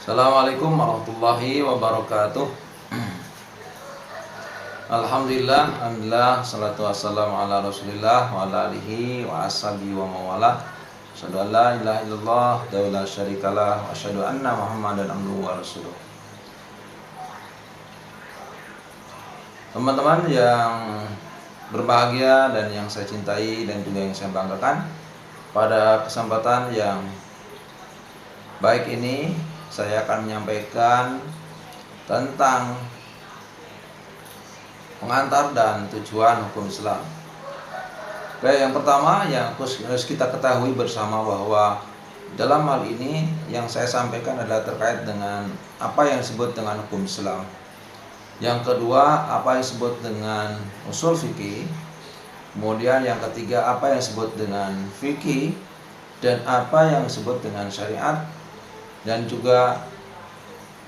Assalamualaikum warahmatullahi wabarakatuh. Alhamdulillah, salatu wassalamu ala rasulillah wa ala alihi wa ashabihi wa mawalah. Asyhadu an la ilaha illallah wa la syarikalah wa asyhadu anna Muhammadan abduhu wa rasuluh. Teman-teman yang berbahagia dan yang saya cintai dan juga yang saya banggakan, pada kesempatan yang baik ini saya akan menyampaikan tentang pengantar dan tujuan hukum Islam. Oke, yang pertama yang harus kita ketahui bersama bahwa dalam hal ini yang saya sampaikan adalah terkait dengan apa yang disebut dengan hukum Islam. Yang kedua, apa yang disebut dengan usul fikih. Kemudian yang ketiga, apa yang disebut dengan fikih, dan apa yang disebut dengan syariat, dan juga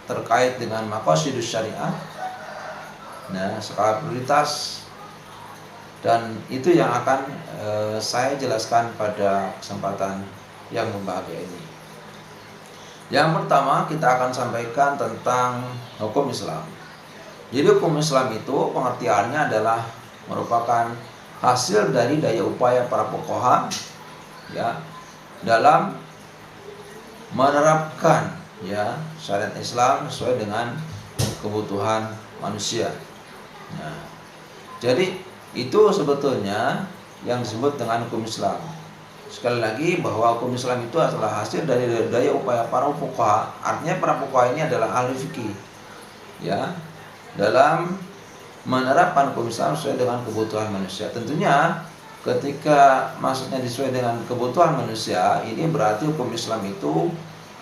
terkait dengan maqasidus syariah. Nah, skala prioritas, dan itu yang akan saya jelaskan pada kesempatan yang berbahagia ini. Yang pertama, kita akan sampaikan tentang hukum Islam. Jadi hukum Islam itu pengertiannya adalah merupakan hasil dari daya upaya para fuqaha ya dalam menerapkan syariat Islam sesuai dengan kebutuhan manusia. Nah, jadi itu sebetulnya yang disebut dengan hukum Islam. Sekali lagi bahwa hukum Islam itu adalah hasil dari daya upaya para fuqaha. Artinya para fuqaha ini adalah ahli fikih ya dalam menerapkan hukum Islam sesuai dengan kebutuhan manusia. Tentunya ketika maksudnya sesuai dengan kebutuhan manusia, ini berarti hukum Islam itu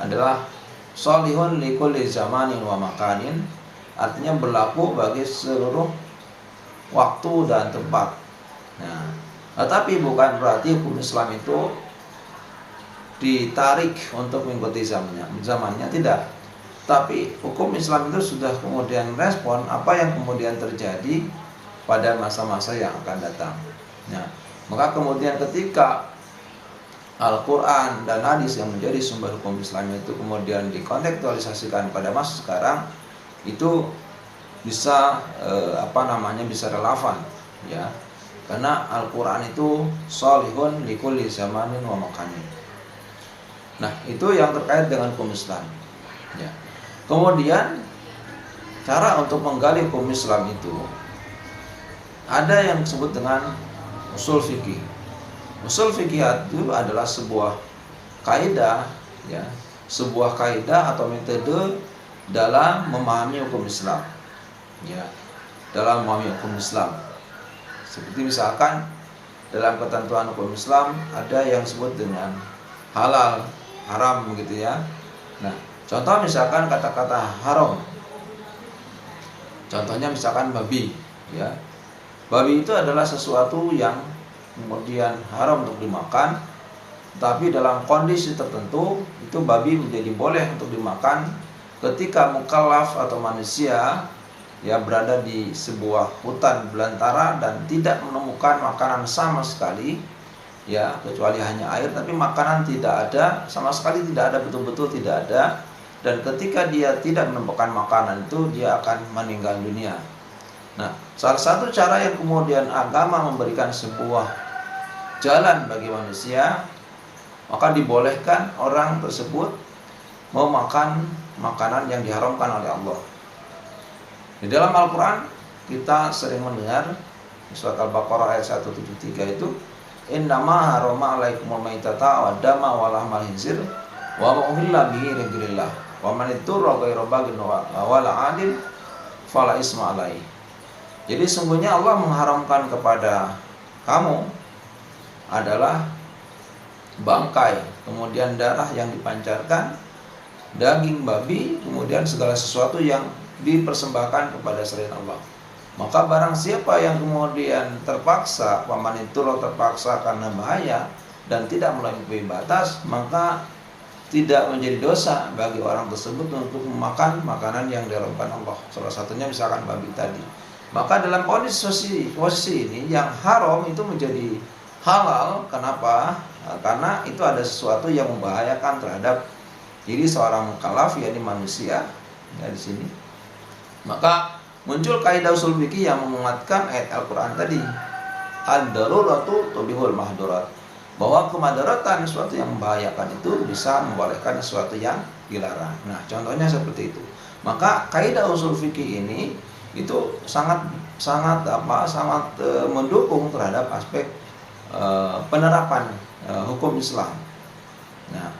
adalah sholihun likulli zamanin wa makanin, artinya berlaku bagi seluruh waktu dan tempat. Nah, tetapi bukan berarti hukum Islam itu ditarik untuk mengikuti zamannya, tidak. Tapi hukum Islam itu sudah kemudian respon apa yang kemudian terjadi pada masa-masa yang akan datang. Nah, maka kemudian ketika Al-Quran dan hadis yang menjadi sumber hukum Islam itu kemudian dikontekstualisasikan pada masa sekarang, itu bisa bisa relevan ya, karena Al-Quran itu sholihun likulli zamanin wa makanin. Nah, itu yang terkait dengan hukum Islam ya. Kemudian cara untuk menggali hukum Islam itu ada yang disebut dengan usul fikih. Usul fikih itu adalah sebuah kaidah ya, sebuah kaidah atau metode dalam memahami hukum Islam ya, dalam memahami hukum Islam. Seperti misalkan dalam ketentuan hukum Islam ada yang disebut dengan halal, haram begitu ya. Nah, contoh misalkan kata-kata haram. Contohnya misalkan babi ya. Babi itu adalah sesuatu yang kemudian haram untuk dimakan, tapi dalam kondisi tertentu itu babi menjadi boleh untuk dimakan ketika mukallaf atau manusia ya berada di sebuah hutan belantara dan tidak menemukan makanan sama sekali ya, kecuali hanya air, tapi makanan tidak ada sama sekali, tidak ada, betul-betul tidak ada. Dan ketika dia tidak menemukan makanan itu, dia akan meninggal dunia. Nah, salah satu cara yang kemudian agama memberikan sebuah jalan bagi manusia, maka dibolehkan orang tersebut memakan makanan yang diharamkan oleh Allah. Di dalam Al-Quran kita sering mendengar surat Al-Baqarah ayat 173 itu, innama harama alaikumul maitata wa dama wa lahmal khinzir wa ma uhilla bihi ligairillah wa man ittara ghairu baghin wala 'adil fala isma alaihi. Jadi sungguhnya Allah mengharamkan kepada kamu adalah bangkai, kemudian darah yang dipancarkan, daging babi, kemudian segala sesuatu yang dipersembahkan kepada selain Allah. Maka barang siapa yang kemudian terpaksa, paman itu terpaksa karena bahaya dan tidak melampaui batas, maka tidak menjadi dosa bagi orang tersebut untuk memakan makanan yang diharamkan Allah. Salah satunya misalkan babi tadi. Maka dalam posisi ini yang haram itu menjadi halal. Kenapa? Karena itu ada sesuatu yang membahayakan terhadap Jadi seorang mukallaf yakni manusia ya di sini. Maka muncul kaidah usul fikih yang menguatkan ayat Al-Qur'an tadi. Ad-daruratu tubihul mahdurat. Bahwa kemadaratan sesuatu yang membahayakan itu bisa membolehkan sesuatu yang dilarang. Nah, contohnya seperti itu. Maka kaidah usul fikih ini itu sangat mendukung terhadap aspek penerapan hukum Islam. Nah,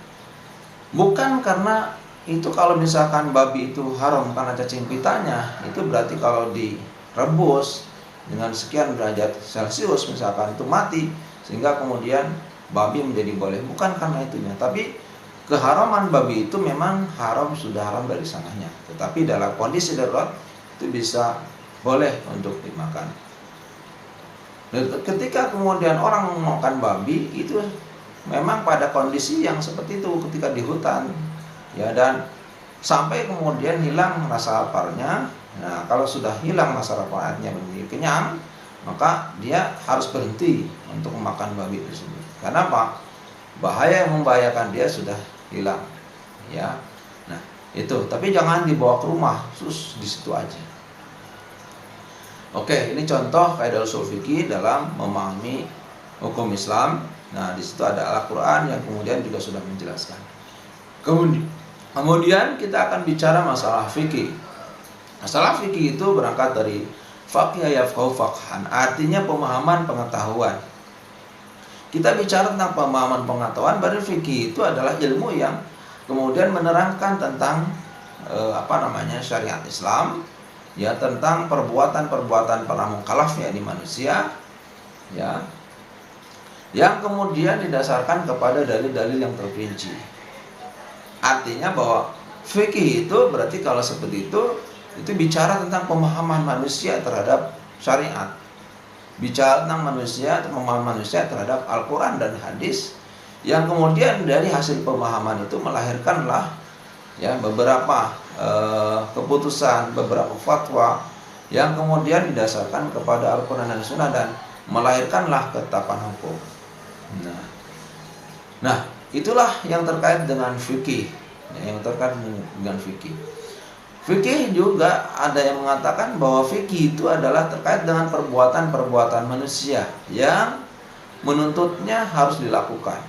bukan karena itu kalau misalkan babi itu haram karena cacing pitanya, itu berarti kalau direbus dengan sekian derajat Celcius misalkan itu mati, sehingga kemudian babi menjadi boleh. Bukan karena itunya, tapi keharaman babi itu memang sudah haram dari sananya. Tetapi dalam kondisi darurat itu bisa boleh untuk dimakan. Ketika kemudian orang memakan babi itu memang pada kondisi yang seperti itu ketika di hutan ya, dan sampai kemudian hilang rasa laparnya. Nah, kalau sudah hilang rasa laparnya menjadi kenyang, maka dia harus berhenti untuk memakan babi tersebut. Karena apa? Bahaya yang membahayakan dia sudah hilang ya. Nah, itu. Tapi jangan dibawa ke rumah, di situ aja. Oke, ini contoh kaidah usul fikih dalam memahami hukum Islam. Nah, di situ ada Al-Qur'an yang kemudian juga sudah menjelaskan. Kemudian kita akan bicara masalah fikih. Masalah fikih itu berangkat dari faqih yafqahu faqhan, artinya pemahaman pengetahuan. Kita bicara tentang pemahaman pengetahuan, berarti fikih itu adalah ilmu yang kemudian menerangkan tentang syariat Islam, ya, tentang perbuatan-perbuatan para mukallaf yakni manusia, ya, yang kemudian didasarkan kepada dalil-dalil yang terperinci. Artinya bahwa fikih itu berarti kalau seperti itu bicara tentang pemahaman manusia terhadap syariat, bicara tentang pemahaman manusia terhadap Al-Quran dan hadis, yang kemudian dari hasil pemahaman itu melahirkanlah ya beberapa keputusan, beberapa fatwa yang kemudian didasarkan kepada Al-Quran dan Sunnah dan melahirkanlah ketetapan hukum. Nah, itulah yang terkait dengan fikih, yang terkait dengan fikih. Fikih juga ada yang mengatakan bahwa fikih itu adalah terkait dengan perbuatan-perbuatan manusia yang menuntutnya harus dilakukan.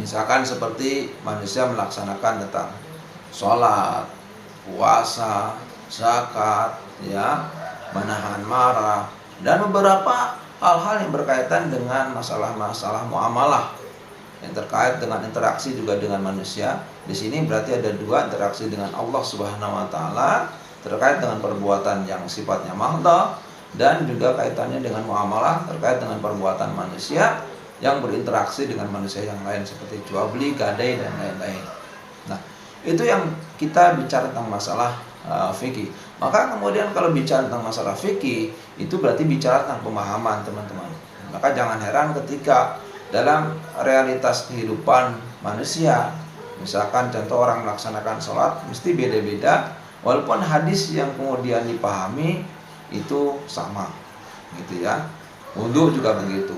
Misalkan seperti manusia melaksanakan tentang sholat, puasa, zakat, ya, menahan marah, dan beberapa hal-hal yang berkaitan dengan masalah-masalah muamalah yang terkait dengan interaksi juga dengan manusia. Di sini berarti ada dua, interaksi dengan Allah Subhanahu wa taala terkait dengan perbuatan yang sifatnya mahdoh, dan juga kaitannya dengan muamalah terkait dengan perbuatan manusia yang berinteraksi dengan manusia yang lain seperti jual beli, gadai, dan lain-lain. Nah, itu yang kita bicara tentang masalah fikih. Maka kemudian kalau bicara tentang masalah fikih, itu berarti bicara tentang pemahaman, teman-teman. Maka jangan heran ketika dalam realitas kehidupan manusia, misalkan contoh orang melaksanakan sholat mesti beda-beda, walaupun hadis yang kemudian dipahami itu sama, gitu ya. Wudu juga begitu.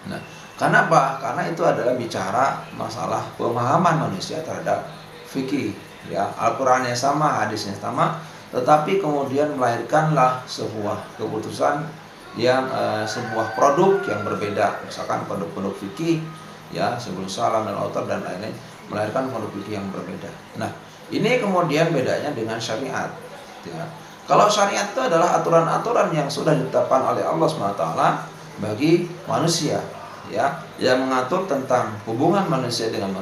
Nah, kenapa? Karena itu adalah bicara masalah pemahaman manusia terhadap fikih, ya. Al-Qur'annya sama, hadisnya sama, tetapi kemudian melahirkanlah sebuah keputusan yang sebuah produk yang berbeda. Misalkan produk-produk fikih, ya, sebelum salam dan autor dan lain-lain, melahirkan produk fikih yang berbeda. Nah, ini kemudian bedanya dengan syariat, ya. Kalau syariat itu adalah aturan-aturan yang sudah ditetapkan oleh Allah SWT bagi manusia, ya, yang mengatur tentang hubungan manusia dengan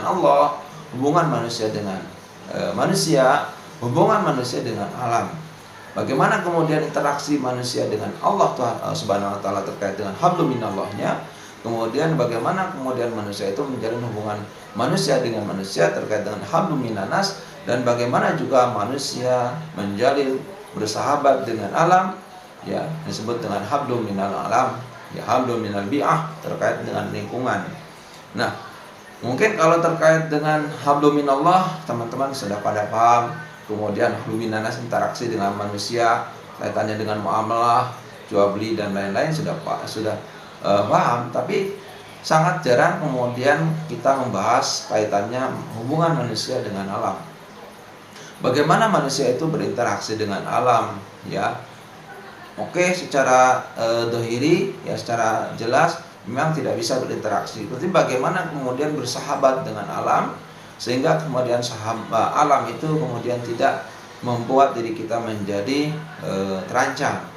Allah, hubungan manusia dengan manusia, hubungan manusia dengan alam. Bagaimana kemudian interaksi manusia dengan Allah Subhanahu wa taala terkait dengan hablum minallahnya. Kemudian bagaimana kemudian manusia itu menjalin hubungan manusia dengan manusia terkait dengan hablum minanas, dan bagaimana juga manusia menjalin bersahabat dengan alam, ya, disebut dengan hablum minal alam, ya, hablum minal bi'ah, terkait dengan lingkungan. Nah, mungkin kalau terkait dengan hablum minallah, teman-teman sudah pada paham. Kemudian hablum minanas, interaksi dengan manusia, kaitannya dengan muamalah, jual beli dan lain-lain sudah paham. Tapi sangat jarang kemudian kita membahas kaitannya hubungan manusia dengan alam. Bagaimana manusia itu berinteraksi dengan alam, ya. Oke, secara dohiri, ya, secara jelas memang tidak bisa berinteraksi. Berarti bagaimana kemudian bersahabat dengan alam sehingga kemudian alam itu kemudian tidak membuat diri kita menjadi terancam,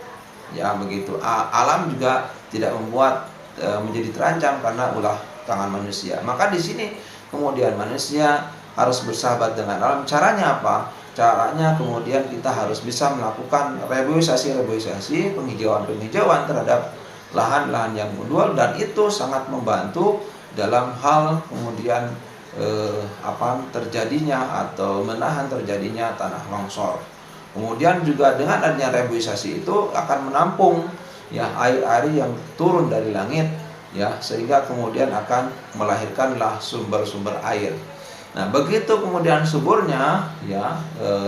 ya begitu. Alam juga tidak membuat menjadi terancam karena ulah tangan manusia. Maka di sini kemudian manusia harus bersahabat dengan alam. Caranya apa? Caranya kemudian kita harus bisa melakukan reboisasi, penghijauan terhadap lahan-lahan yang gundul, dan itu sangat membantu dalam hal kemudian terjadinya atau menahan terjadinya tanah longsor. Kemudian juga dengan adanya reboisasi itu akan menampung, ya, air-air yang turun dari langit, ya, sehingga kemudian akan melahirkanlah sumber-sumber air. Nah, begitu kemudian suburnya, ya,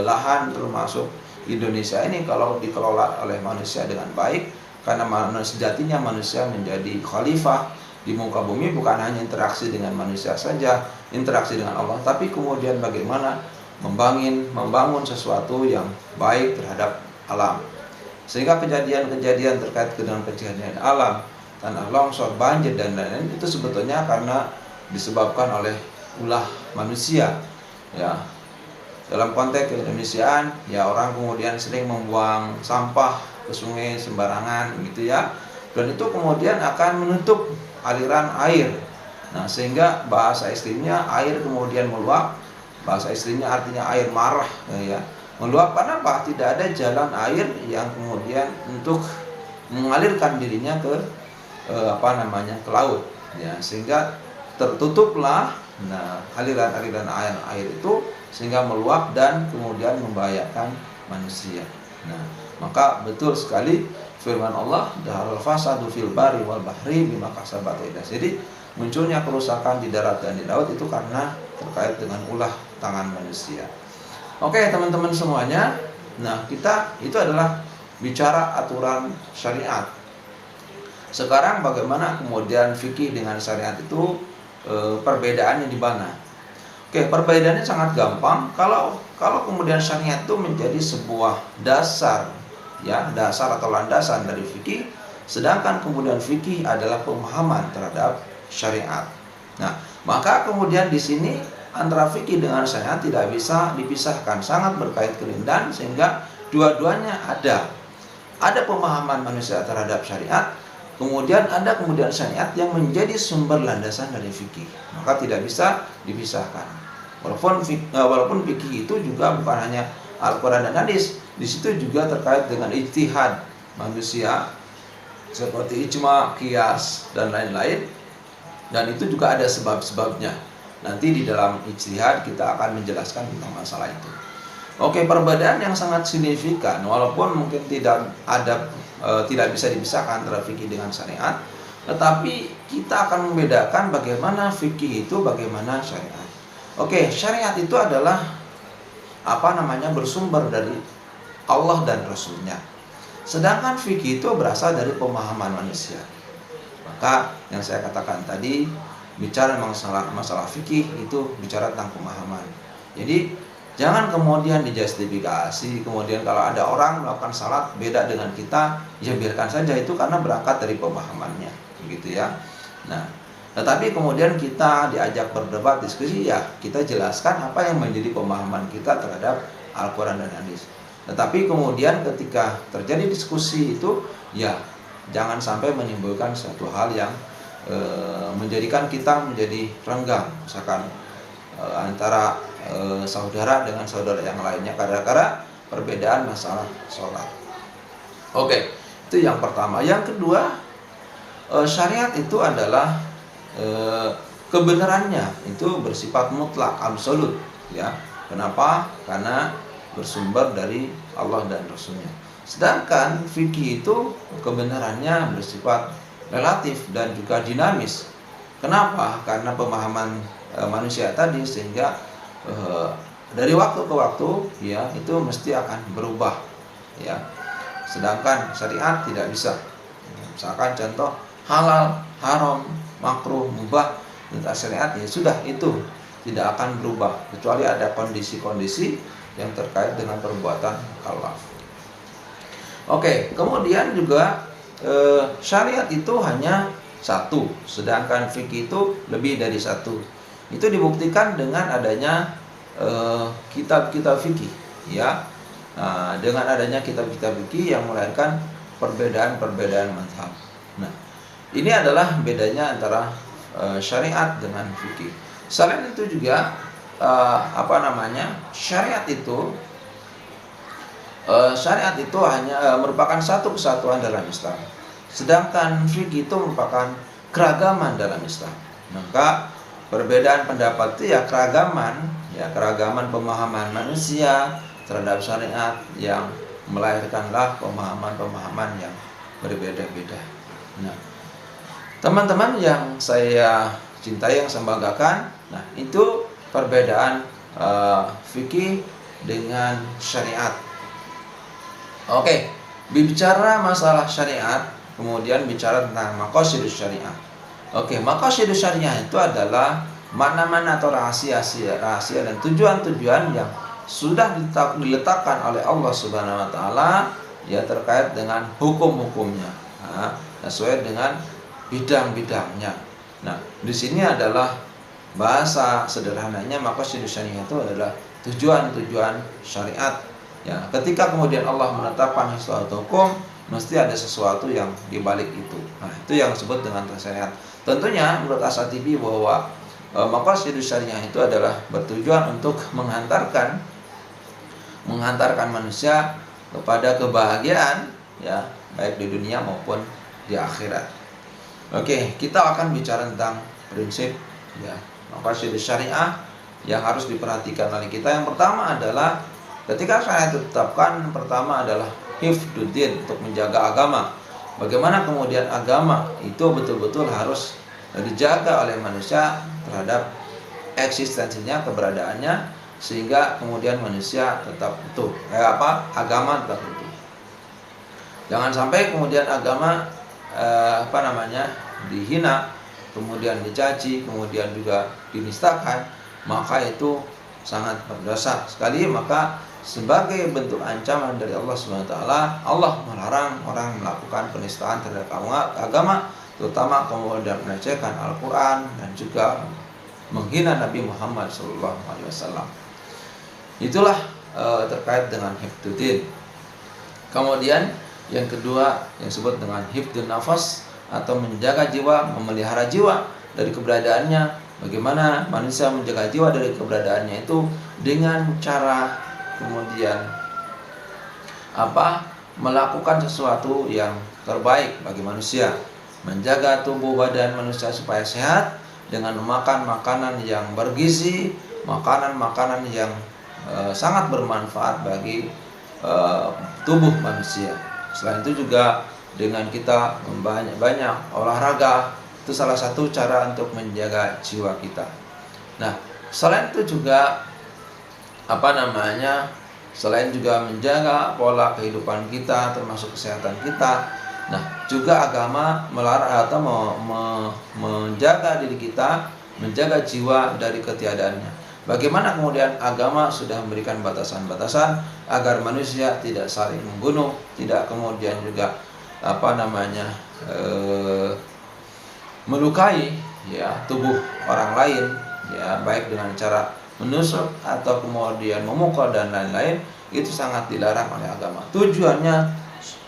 lahan termasuk Indonesia ini kalau dikelola oleh manusia dengan baik, karena sejatinya manusia menjadi khalifah di muka bumi, bukan hanya interaksi dengan manusia saja, interaksi dengan Allah, tapi kemudian bagaimana membangun sesuatu yang baik terhadap alam. Sehingga kejadian-kejadian terkait dengan kejadian alam, tanah longsor, banjir dan lain-lain itu sebetulnya karena disebabkan oleh ulah manusia, ya. Dalam konteks keindonesiaan, ya, orang kemudian sering membuang sampah ke sungai sembarangan gitu, ya. Dan itu kemudian akan menutup aliran air. Nah, sehingga bahasa ekstrimnya air kemudian meluap. Bahasa ekstrimnya artinya air marah, ya. Meluap karena apa? Tidak ada jalan air yang kemudian untuk mengalirkan dirinya ke ke laut, ya. Sehingga tertutuplah, nah, aliran-aliran air itu, sehingga meluap dan kemudian membahayakan manusia. Nah, maka betul sekali firman Allah, "Dhaharal fasadu fil bari wal bahri bima kasabat aydinas." Jadi munculnya kerusakan di darat dan di laut itu karena terkait dengan ulah tangan manusia. Oke, teman-teman semuanya. Nah, kita itu adalah bicara aturan syariat. Sekarang bagaimana kemudian fikih dengan syariat itu perbedaannya di mana? Oke, perbedaannya sangat gampang. Kalau kemudian syariat itu menjadi sebuah dasar, ya, dasar atau landasan dari fikih, sedangkan kemudian fikih adalah pemahaman terhadap syariat. Nah, maka kemudian di sini antara fikih dengan syariat tidak bisa dipisahkan, sangat berkait kelindan, sehingga dua-duanya ada pemahaman manusia terhadap syariat, kemudian ada syariat yang menjadi sumber landasan dari fikih, maka tidak bisa dipisahkan. Walaupun fikih itu juga bukan hanya Al-Quran dan hadis, di situ juga terkait dengan ijtihad manusia seperti ijma, qiyas dan lain-lain, dan itu juga ada sebab-sebabnya. Nanti di dalam ijtihad kita akan menjelaskan tentang masalah itu. Oke, perbedaan yang sangat signifikan, walaupun mungkin tidak bisa dipisahkan antara fikih dengan syariat, tetapi kita akan membedakan bagaimana fikih itu, bagaimana syariat. Oke, syariat itu adalah bersumber dari Allah dan Rasulnya. Sedangkan fikih itu berasal dari pemahaman manusia. Maka yang saya katakan tadi, bicara masalah fikih itu bicara tentang pemahaman. Jadi jangan kemudian dijustifikasi, kemudian kalau ada orang melakukan salat beda dengan kita, ya biarkan saja, itu karena berangkat dari pemahamannya, begitu ya. Nah, tetapi kemudian kita diajak berdebat, diskusi, ya kita jelaskan apa yang menjadi pemahaman kita terhadap Al-Quran dan hadis. Tetapi kemudian ketika terjadi diskusi itu, ya jangan sampai menimbulkan suatu hal yang menjadikan kita menjadi renggang, misalkan antara saudara dengan saudara yang lainnya gara-gara perbedaan masalah sholat. Oke, itu yang pertama. Yang kedua, syariat itu adalah kebenarannya itu bersifat mutlak, absolut, ya. Kenapa? Karena bersumber dari Allah dan Rasulnya. Sedangkan fikih itu kebenarannya bersifat relatif dan juga dinamis. Kenapa? Karena pemahaman manusia tadi, sehingga dari waktu ke waktu, ya, itu mesti akan berubah, ya. Sedangkan syariat tidak bisa. Misalkan contoh halal, haram, makruh, mubah, perintah syariat, ya sudah, itu tidak akan berubah kecuali ada kondisi-kondisi yang terkait dengan perbuatan mukallaf. Oke, kemudian juga syariat itu hanya satu, sedangkan fikih itu lebih dari satu. Itu dibuktikan dengan adanya kitab-kitab fikih, ya. Nah, dengan adanya kitab-kitab fikih yang melahirkan perbedaan-perbedaan mazhab. Nah, ini adalah bedanya antara syariat dengan fikih. Selain itu juga syariat itu hanya merupakan satu kesatuan dalam Islam. Sedangkan fikih itu merupakan keragaman dalam Islam. Maka perbedaan pendapat itu ya keragaman pemahaman manusia terhadap syariat yang melahirkanlah pemahaman-pemahaman yang berbeda-beda. Nah, teman-teman yang saya cintai, yang saya banggakan, nah itu perbedaan fikih dengan syariat. Oke, bicara masalah syariat, kemudian bicara tentang maqasidus syariah. Oke, maqasidus syariah itu adalah mana-mana atau rahasia dan tujuan-tujuan yang sudah diletakkan oleh Allah Subhanahu wa taala, ya, terkait dengan hukum-hukumnya, sesuai dengan bidang-bidangnya. Nah, di sini adalah bahasa sederhananya maqasidus syariah itu adalah tujuan-tujuan syariat. Ya, ketika kemudian Allah menetapkan suatu hukum, mesti ada sesuatu yang dibalik itu. Nah, itu yang disebut dengan syariat. Tentunya menurut Asy-Syatibi bahwa maqasidus syariah itu adalah bertujuan untuk menghantarkan manusia kepada kebahagiaan, ya, baik di dunia maupun di akhirat. Oke, kita akan bicara tentang prinsip, ya, maqasidus syariah yang harus diperhatikan oleh kita. Yang pertama adalah ketika syariat ditetapkan, pertama adalah hifdzuddin, untuk menjaga agama. Bagaimana kemudian agama itu betul-betul harus dijaga oleh manusia terhadap eksistensinya, keberadaannya, sehingga kemudian manusia tetap utuh. Agama tetap utuh. Jangan sampai kemudian agama dihina, kemudian dicaci, kemudian juga dinistakan, maka itu sangat berdosa sekali. Maka sebagai bentuk ancaman dari Allah SWT, Allah melarang orang melakukan penistaan terhadap agama, terutama kemudian melecehkan Al-Quran dan juga menghina Nabi Muhammad SAW. Itulah terkait dengan hifdzuddin. Kemudian yang kedua yang disebut dengan hifdzun nafas, atau menjaga jiwa, memelihara jiwa dari keberadaannya. Bagaimana manusia menjaga jiwa dari keberadaannya itu dengan cara kemudian melakukan sesuatu yang terbaik bagi manusia, menjaga tubuh badan manusia supaya sehat dengan memakan makanan yang bergizi, makanan-makanan yang sangat bermanfaat bagi tubuh manusia. Selain itu juga dengan kita banyak olahraga, itu salah satu cara untuk menjaga jiwa kita. Nah, selain itu juga selain juga menjaga pola kehidupan kita, termasuk kesehatan kita. Nah, juga agama melarang atau menjaga diri kita, menjaga jiwa dari ketiadaannya. Bagaimana kemudian agama sudah memberikan batasan-batasan agar manusia tidak saling membunuh, tidak kemudian juga melukai, ya, tubuh orang lain, ya, baik dengan cara menusuk atau kemudian memukul dan lain-lain. Itu sangat dilarang oleh agama. Tujuannya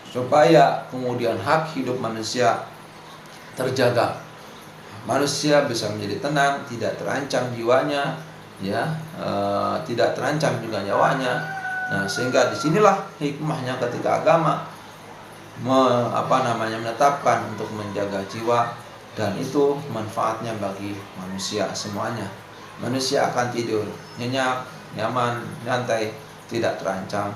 supaya kemudian hak hidup manusia terjaga, manusia bisa menjadi tenang, tidak terancam jiwanya, ya, tidak terancam juga nyawanya. Nah, sehingga disinilah hikmahnya ketika agama menetapkan untuk menjaga jiwa, dan itu manfaatnya bagi manusia semuanya. Manusia akan tidur nyenyak, nyaman, nyantai, tidak terancam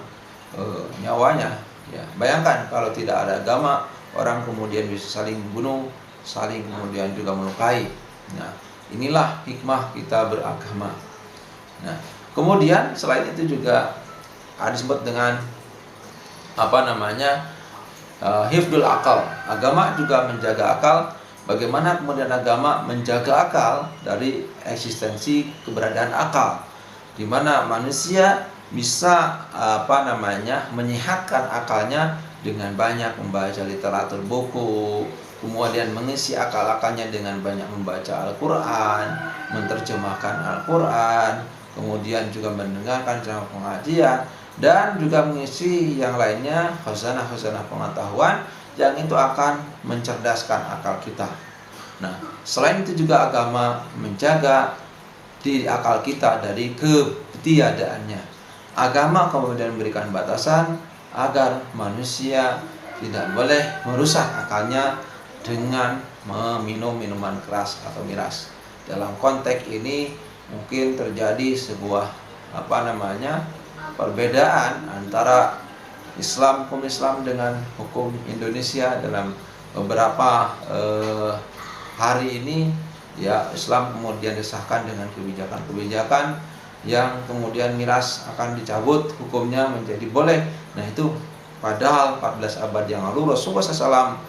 nyawanya. Ya, bayangkan kalau tidak ada agama, orang kemudian bisa saling membunuh, saling kemudian juga melukai. Nah, inilah hikmah kita beragama. Nah, kemudian selain itu juga disebut dengan hifdzul akal. Agama juga menjaga akal, bagaimana kemudian agama menjaga akal dari eksistensi keberadaan akal, di mana manusia bisa menyehatkan akalnya dengan banyak membaca literatur buku, kemudian mengisi akal-akalnya dengan banyak membaca Al-Quran, menerjemahkan Al-Quran, kemudian juga mendengarkan ceramah pengajian, dan juga mengisi yang lainnya khazanah-khazanah pengetahuan yang itu akan mencerdaskan akal kita. Nah, selain itu juga agama menjaga diri akal kita dari ketiadaannya. Agama kemudian memberikan batasan agar manusia tidak boleh merusak akalnya dengan meminum minuman keras atau miras. Dalam konteks ini mungkin terjadi sebuah perbedaan antara hukum Islam dengan hukum Indonesia dalam beberapa hari ini. Ya, Islam kemudian disahkan dengan kebijakan-kebijakan yang kemudian miras akan dicabut hukumnya menjadi boleh. Nah, itu padahal 14 abad yang lalu Rasulullah SAW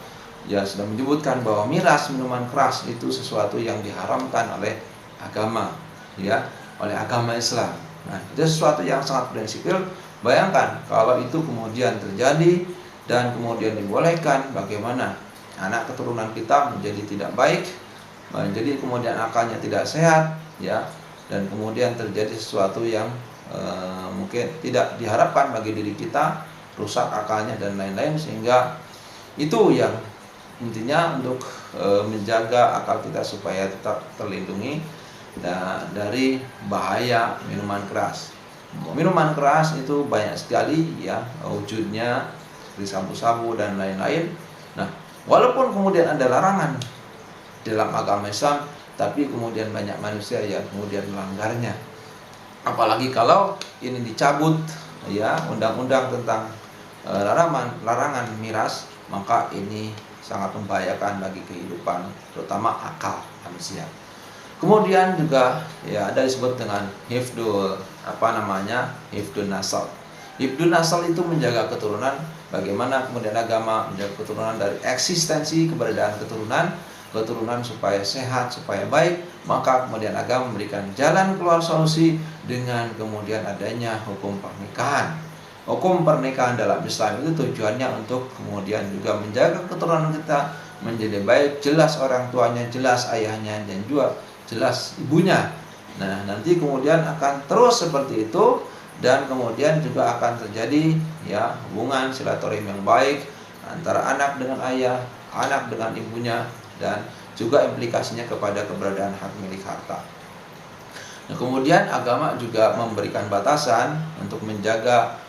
ya sudah menyebutkan bahwa miras, minuman keras itu sesuatu yang diharamkan oleh agama, ya, oleh agama Islam. Nah, itu sesuatu yang sangat prinsipil. Bayangkan kalau itu kemudian terjadi dan kemudian dibolehkan, bagaimana anak keturunan kita menjadi tidak baik, jadi kemudian akalnya tidak sehat, ya, dan kemudian terjadi sesuatu yang mungkin tidak diharapkan bagi diri kita, rusak akalnya dan lain-lain, sehingga itu yang intinya untuk menjaga akal kita supaya tetap terlindungi dari bahaya minuman keras. Minuman keras itu banyak sekali ya wujudnya, seperti sabu-sabu dan lain-lain. Nah, walaupun kemudian ada larangan dalam agama Islam, tapi kemudian banyak manusia yang kemudian melanggarnya. Apalagi kalau ini dicabut ya undang-undang tentang larangan miras, maka ini sangat membahayakan bagi kehidupan, terutama akal manusia. Kemudian juga ya ada disebut dengan hifdun nasal. Hifdun nasal itu menjaga keturunan. Bagaimana kemudian agama menjaga keturunan dari eksistensi keberadaan keturunan supaya sehat, supaya baik, maka kemudian agama memberikan jalan keluar solusi dengan kemudian adanya hukum pernikahan. Hukum pernikahan dalam Islam itu tujuannya untuk kemudian juga menjaga keturunan kita menjadi baik, jelas orang tuanya, jelas ayahnya, dan juga jelas ibunya. Nah, nanti kemudian akan terus seperti itu, dan kemudian juga akan terjadi ya hubungan silaturahim yang baik antara anak dengan ayah, anak dengan ibunya, dan juga implikasinya kepada keberadaan hak milik harta. Nah, kemudian agama juga memberikan batasan untuk menjaga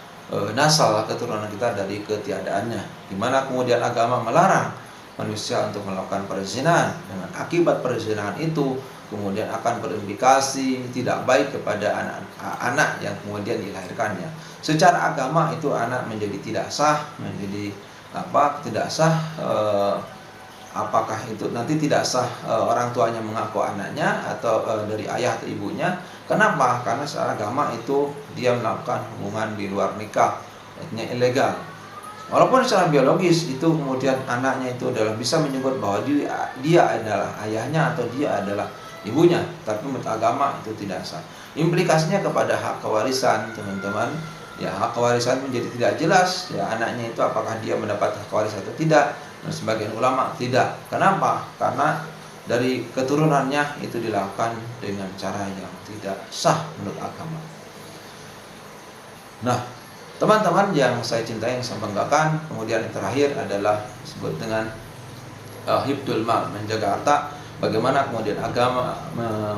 nasal keturunan kita dari ketiadaannya, di mana kemudian agama melarang manusia untuk melakukan perzinahan. Dengan akibat perzinahan itu kemudian akan berimplikasi tidak baik kepada anak yang kemudian dilahirkannya. Secara agama itu anak menjadi tidak sah, apakah itu nanti tidak sah orang tuanya mengaku anaknya atau dari ayah atau ibunya. Kenapa? Karena secara agama itu dia melakukan hubungan di luar nikah, artinya ilegal. Walaupun secara biologis itu kemudian anaknya itu adalah bisa menyebut bahwa dia adalah ayahnya atau dia adalah ibunya, tapi menurut agama itu tidak sah. Implikasinya kepada hak kewarisan, teman-teman. Ya, hak kewarisan menjadi tidak jelas. Ya, anaknya itu apakah dia mendapat hak waris atau tidak? Dan sebagian ulama tidak. Kenapa? Karena dari keturunannya itu dilakukan dengan cara yang tidak sah menurut agama. Nah, teman-teman yang saya cintai, yang saya banggakan, kemudian yang terakhir adalah disebut dengan hifdul mal, menjaga harta. Bagaimana kemudian agama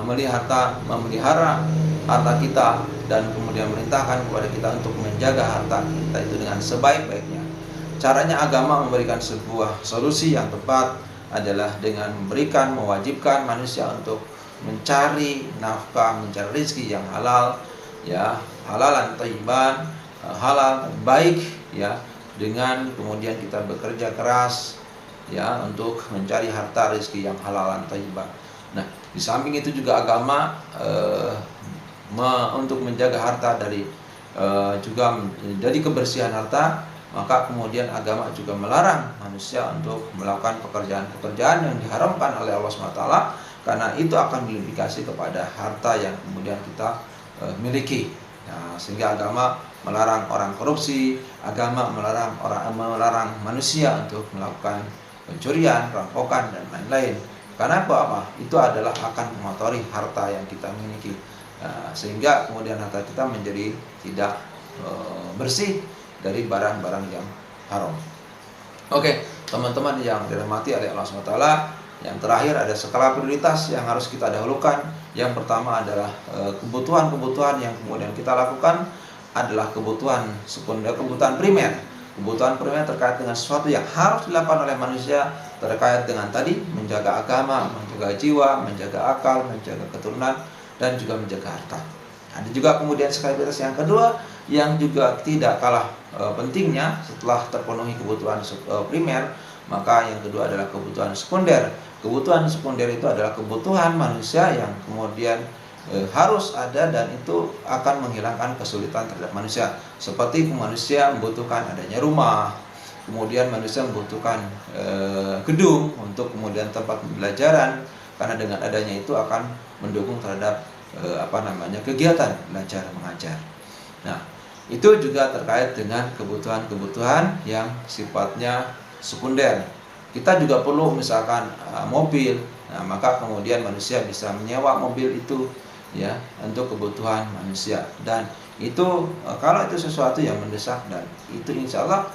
memelihara harta kita, dan kemudian merintahkan kepada kita untuk menjaga harta kita itu dengan sebaik-baiknya. Caranya agama memberikan sebuah solusi yang tepat adalah dengan mewajibkan manusia untuk mencari nafkah, mencari rezeki yang halal, ya, halalan thayyiban, halal baik, ya, dengan kemudian kita bekerja keras, ya, untuk mencari harta rezeki yang halalan thayyiban. Nah, di samping itu juga agama untuk menjaga harta dari juga dari kebersihan harta, maka kemudian agama juga melarang manusia untuk melakukan pekerjaan-pekerjaan yang diharamkan oleh Allah SWT, karena itu akan berindikasi kepada harta yang kemudian kita miliki. Nah, sehingga agama melarang orang korupsi, agama melarang manusia untuk melakukan pencurian, perampokan dan lain-lain. Karena apa? Itu adalah akan mengotori harta yang kita miliki. Nah, sehingga kemudian harta kita menjadi tidak bersih dari barang-barang yang haram. Oke, teman-teman yang dirahmati oleh Allah SWT, yang terakhir ada skala prioritas yang harus kita dahulukan. Yang pertama adalah kebutuhan-kebutuhan yang kemudian kita lakukan adalah kebutuhan sekunder, kebutuhan primer. Kebutuhan primer terkait dengan sesuatu yang harus dilakukan oleh manusia, terkait dengan tadi menjaga agama, menjaga jiwa, menjaga akal, menjaga keturunan, dan juga menjaga harta. Ada juga kemudian skala prioritas yang kedua yang juga tidak kalah pentingnya setelah terpenuhi kebutuhan primer, maka yang kedua adalah kebutuhan sekunder. Kebutuhan sekunder itu adalah kebutuhan manusia yang kemudian harus ada dan itu akan menghilangkan kesulitan terhadap manusia. Seperti manusia membutuhkan adanya rumah, kemudian manusia membutuhkan gedung untuk kemudian tempat pembelajaran, karena dengan adanya itu akan mendukung terhadap kegiatan belajar mengajar. Nah, itu juga terkait dengan kebutuhan-kebutuhan yang sifatnya sekunder. Kita juga perlu misalkan mobil. Nah, maka kemudian manusia bisa menyewa mobil itu ya untuk kebutuhan manusia, dan itu kalau itu sesuatu yang mendesak dan itu insya Allah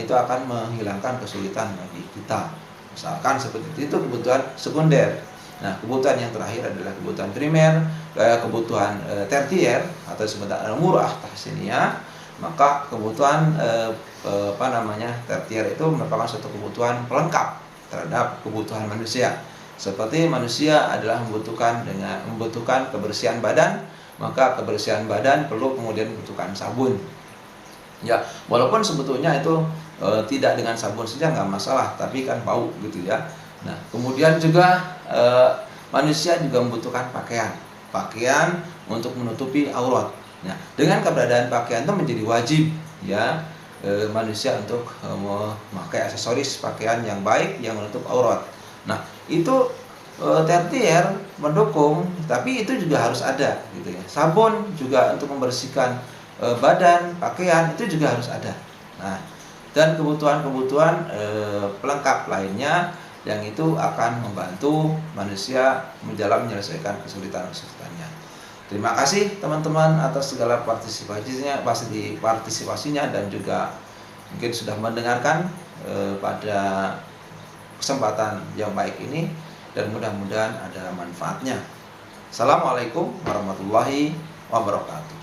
itu akan menghilangkan kesulitan bagi kita. Misalkan seperti itu kebutuhan sekunder. Nah, kebutuhan yang terakhir adalah kebutuhan primer, kebutuhan tertier atau sebenarnya murah tahsiniyah. Maka kebutuhan tertier itu merupakan suatu kebutuhan pelengkap terhadap kebutuhan manusia. Seperti manusia adalah membutuhkan kebersihan badan, maka kebersihan badan perlu kemudian membutuhkan sabun. Ya, walaupun sebetulnya itu tidak dengan sabun saja nggak masalah, tapi kan bau gitu ya. Nah, kemudian juga manusia juga membutuhkan pakaian untuk menutupi aurat. Nah, dengan keberadaan pakaian itu menjadi wajib ya manusia untuk memakai aksesoris pakaian yang baik yang menutup aurat. Nah, itu tertier mendukung, tapi itu juga harus ada gitu ya. Sabun juga untuk membersihkan badan, pakaian itu juga harus ada. Nah, dan kebutuhan-kebutuhan pelengkap lainnya yang itu akan membantu manusia dalam menyelesaikan kesulitan-kesulitannya. Terima kasih teman-teman atas segala partisipasinya dan juga mungkin sudah mendengarkan pada kesempatan yang baik ini, dan mudah-mudahan ada manfaatnya. Assalamualaikum warahmatullahi wabarakatuh.